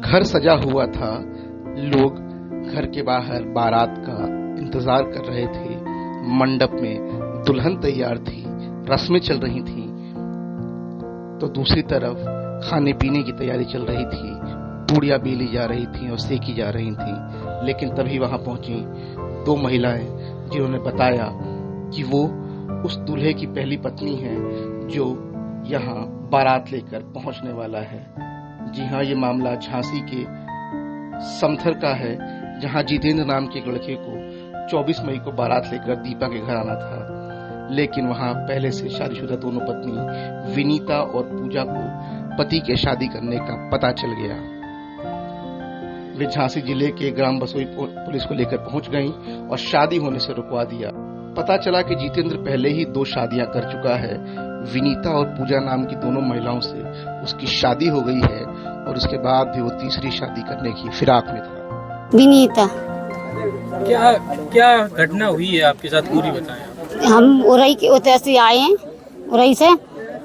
घर सजा हुआ था। लोग घर के बाहर बारात का इंतजार कर रहे थे। मंडप में दुल्हन तैयार थी, रस्में चल रही थी, तो दूसरी तरफ खाने पीने की तैयारी चल रही थी। पूड़ियाँ बेली जा रही थी और सेकी जा रही थी। लेकिन तभी वहां पहुंची दो महिलाएं, जिन्होंने बताया कि वो उस दूल्हे की पहली पत्नी है जो यहाँ बारात लेकर पहुंचने वाला है। जी हाँ, ये मामला झांसी के समथर का है, जहां जितेंद्र नाम के एक लड़के को 24 मई को बारात लेकर दीपा के घर आना था। लेकिन वहां पहले से शादीशुदा दोनों पत्नी विनीता और पूजा को पति के शादी करने का पता चल गया। वे झांसी जिले के ग्राम बसोई पुलिस को लेकर पहुंच गईं और शादी होने से रुकवा दिया। पता चला कि जितेंद्र पहले ही 2 शादियां कर चुका है। विनीता और पूजा नाम की दोनों महिलाओं से उसकी शादी हो गई है और उसके बाद भी वो तीसरी शादी करने की फिराक में था। विनीता, क्या क्या घटना हुई है आपके साथ, पूरी बताएं। हम उरई के उतर से आए हैं। उरई से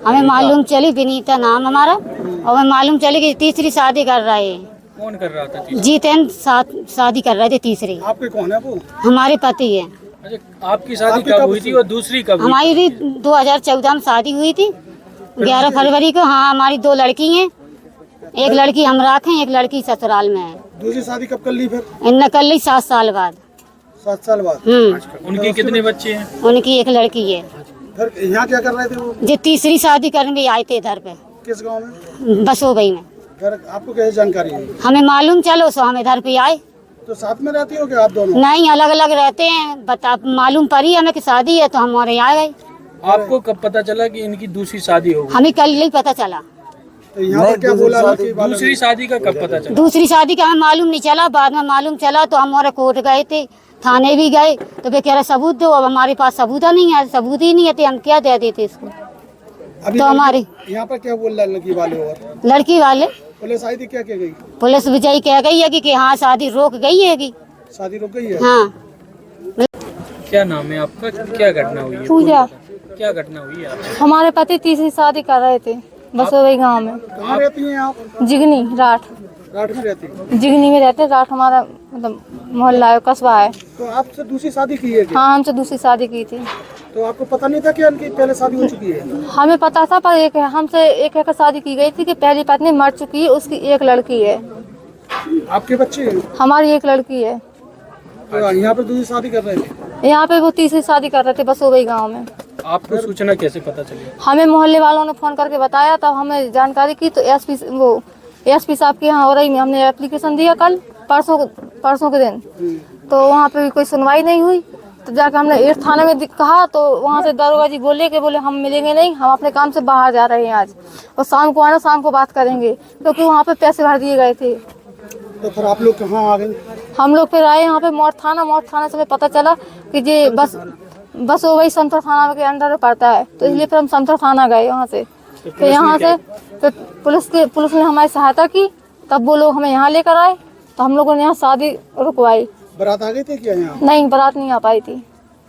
हमें मालूम चली, विनीता नाम हमारा, और हमें मालूम चली कि तीसरी शादी कर रहे हैं। कौन कर रहा था? जितेंद्र शादी कर रहे थे तीसरी। आपके कौन है वो? हमारे पति है। अच्छा, आपकी शादी कब हुई थी और दूसरी कब हुई? हमारी 2014 में शादी हुई थी, 11 फरवरी को। हाँ, हमारी 2 लड़की हैं, एक लड़की हम रखें, एक लड़की ससुराल में है। दूसरी शादी कब कर ली फिर? इनने कर ली 7 साल बाद। 7 साल बाद? उनके कितने बच्चे हैं? उनकी एक लड़की है। फिर यहाँ क्या कर रहे थे वो? जो तीसरी शादी करने आए थे इधर पे। किस गांव में? बसोबई में। फिर आपको कैसे जानकारी हुई? हमें मालूम चलो सो हम इधर पे आए। तो साथ में रहती हो क्या आप दोनों? नहीं, अलग अलग रहते हैं। बता मालूम पड़ी हमें कि शादी है, तो हम हमारे आ गए। आपको कब पता चला कि इनकी दूसरी शादी हो गई? हमें कल ही पता चला। तो यहाँ पर क्या बोला? दूसरी शादी का कब पता चला? दूसरी शादी का हमें मालूम नहीं चला, बाद में मालूम चला। तो हम हमारे कोर्ट गए थे, थाने भी गए, तो वे कह रहे सबूत दो। अब हमारे पास सबूत नहीं है, सबूत ही नहीं है, तो हम क्या दे देते इसको। तो हमारे यहाँ पर क्या बोल रहा है लड़की वाले? और लड़की वाले पुलिस आई थी, क्या कह गई? पुलिस विजयी कह गई है कि हाँ शादी रोक गई है कि शादी रुक गई है? हाँ। क्या नाम है आपका? क्या घटना हुई है? पूजा। क्या घटना हुई है आपके? हमारे पति तीसरी शादी कर रहे थे बसोई गांव में। कहाँ रहती हैं आप? जिगनी राठ। राठ में रहती हैं? जिगनी में रहते। राठ हमारा मतलब मोहल्ला है, कस्बा है। तो आपसे दूसरी शादी की है क्या? हाँ, हमसे दूसरी शादी की थी। तो आपको पता नहीं था कि उनकी पहले शादी हो चुकी है? हमें पता था, पर हमसे एक शादी की गई थी कि पहली पत्नी मर चुकी है, उसकी एक लड़की है। आपके बच्चे हैं? हमारी एक लड़की है। तो यहाँ पर दूसरी शादी कर रहे थे? यहाँ पे वो तीसरी शादी कर रहे थे बसोई गाँव में। आपको सूचना कैसे पता चली? हमें मोहल्ले वालों ने फोन करके बताया, तब हमें जानकारी की। तो एसपी साहब के यहाँ हो रही में हमने एप्लीकेशन दिया कल परसों के दिन। तो वहाँ पे भी कोई सुनवाई नहीं हुई। तो जाकर हमने 8 थाने में कहा, तो वहाँ से दरोगा जी बोले हम मिलेंगे नहीं, हम अपने काम से बाहर जा रहे हैं आज, और शाम को आना, शाम को बात करेंगे, क्योंकि वहाँ पे पैसे भर दिए गए थे। तो फिर आप लोग कहाँ आ गए? हम लोग फिर आए यहाँ पे मोट थाना से हमें पता चला कि ये बस वो वही समथर थाना के अंडर में पड़ता है। तो इसलिए फिर हम समथर थाना गए वहाँ से। फिर यहाँ से फिर पुलिस ने हमारी सहायता की, तब वो लोग हमें यहाँ लेकर आए। तो हम लोगों ने यहाँ शादी रुकवाई। बारात आ गई थी क्या यहाँ? नहीं, बारात नहीं आ पाई थी।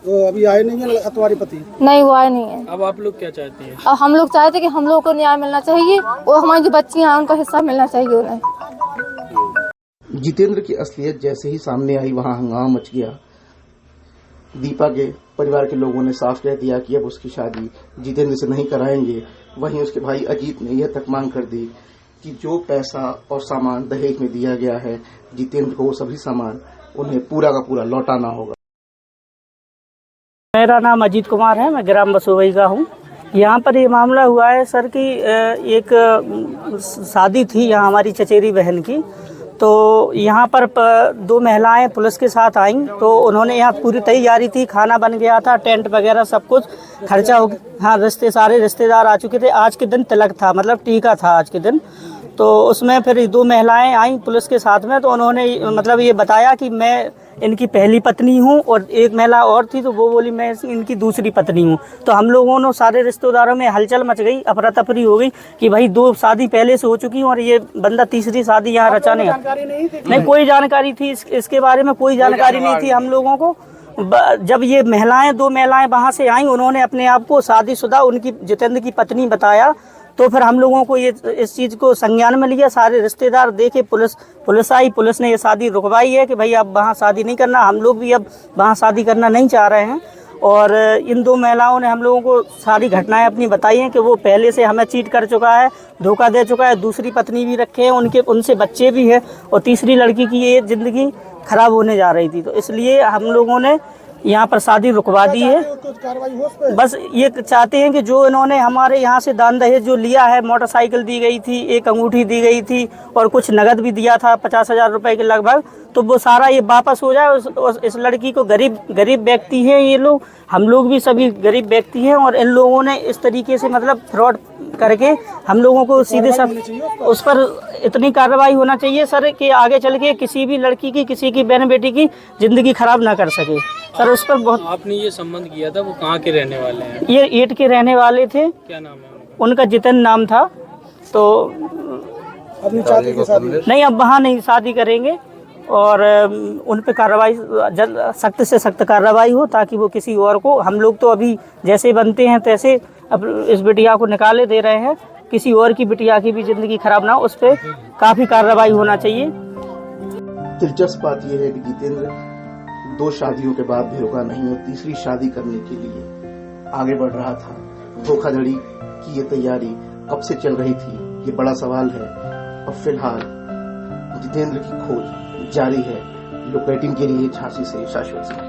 तो अभी आए नहीं है तुम्हारे पति? नहीं, वो आए नहीं है। अब आप लोग क्या चाहती हैं? अब हम लोग चाहते कि हम लोग को न्याय मिलना चाहिए, और हमारी जो बच्चियाँ हैं उनका हिस्सा मिलना चाहिए उन्हें। जितेंद्र की असलियत जैसे ही सामने आई, वहां हंगामा मच गया। दीपा के परिवार के लोगों ने साफ कह दिया कि अब उसकी शादी जितेंद्र से नहीं कराएंगे। वहीं उसके भाई अजीत ने यह तक मांग कर दी कि जो पैसा और सामान दहेज में दिया गया है जितेंद्र को, वो सभी सामान उन्हें पूरा का पूरा लौटाना होगा। मेरा नाम अजीत कुमार है, मैं ग्राम बसोई का हूँ। यहाँ पर ये मामला हुआ है सर कि एक शादी थी यहाँ हमारी चचेरी बहन की। तो यहाँ पर 2 महिलाएं पुलिस के साथ आईं। तो उन्होंने यहाँ पूरी तैयारी थी, खाना बन गया था, टेंट वगैरह सब कुछ खर्चा हो गया। हाँ, सारे रिश्तेदार आ चुके थे। आज के दिन तिलक था, मतलब टीका था आज के दिन। तो उसमें फिर 2 महिलाएं आईं पुलिस के साथ में। तो उन्होंने मतलब ये बताया कि मैं इनकी पहली पत्नी हूँ, और एक महिला और थी तो वो बोली मैं इनकी दूसरी पत्नी हूँ। तो हम लोगों ने सारे रिश्तेदारों में हलचल मच गई, अफरा तफरी हो गई कि भाई 2 शादी पहले से हो चुकी और ये बंदा तीसरी शादी यहाँ रचाने। नहीं, कोई जानकारी थी इसके बारे में, कोई जानकारी नहीं थी हम लोगों को। जब ये 2 महिलाएं वहाँ से आई, उन्होंने अपने आप को शादीशुदा उनकी जितेंद्र की पत्नी बताया। तो फिर हम लोगों को ये इस चीज़ को संज्ञान में लिया, सारे रिश्तेदार देखे, पुलिस आई, पुलिस ने ये शादी रुकवाई है कि भाई अब वहाँ शादी नहीं करना, हम लोग भी अब वहाँ शादी करना नहीं चाह रहे हैं। और इन दो महिलाओं ने हम लोगों को सारी घटनाएं अपनी बताई हैं कि वो पहले से हमें चीट कर चुका है, धोखा दे चुका है, दूसरी पत्नी भी रखे हैं, उनसे बच्चे भी हैं, और तीसरी लड़की की ये ज़िंदगी खराब होने जा रही थी। तो इसलिए हम लोगों ने यहाँ पर शादी रुकवा दी है। बस ये चाहते हैं कि जो इन्होंने हमारे यहाँ से दान दहेज जो लिया है, मोटरसाइकिल दी गई थी, एक अंगूठी दी गई थी और कुछ नगद भी दिया था 50,000 रुपए के लगभग, तो वो सारा ये वापस हो जाए। इस लड़की को गरीब व्यक्ति हैं ये लोग, हम लोग भी सभी गरीब व्यक्ति हैं, और इन लोगों ने इस तरीके से मतलब फ्रॉड करके हम लोगों को सीधे उस पर इतनी कार्रवाई होना चाहिए सर कि आगे चल के किसी भी लड़की की, किसी की बहन बेटी की ज़िंदगी खराब ना कर सके सर। उस पर बहुत आपने ये संबंध किया था, वो कहाँ के रहने वाले हैं? ये ईट के रहने वाले थे। क्या नाम है उनका? जितन नाम था। तो अपनी चाची के साथ नहीं, अब वहाँ नहीं शादी करेंगे, और उन पे कार्रवाई सख्त से सख्त कार्रवाई हो, ताकि वो किसी और को, हम लोग तो अभी जैसे बनते हैं तैसे अब इस बिटिया को निकाले दे रहे हैं, किसी और की बिटिया की भी ज़िंदगी खराब ना हो, उस पर काफ़ी कार्रवाई होना चाहिए। दिलचस्प बात यह है कि जितेंद्र 2 शादियों के बाद भी रुका नहीं और तीसरी शादी करने के लिए आगे बढ़ रहा था। धोखाधड़ी की ये तैयारी कब से चल रही थी, ये बड़ा सवाल है। अब फिलहाल जितेंद्र की खोज जारी है। लोकेटिंग के लिए झांसी से शाश्वत सिंह।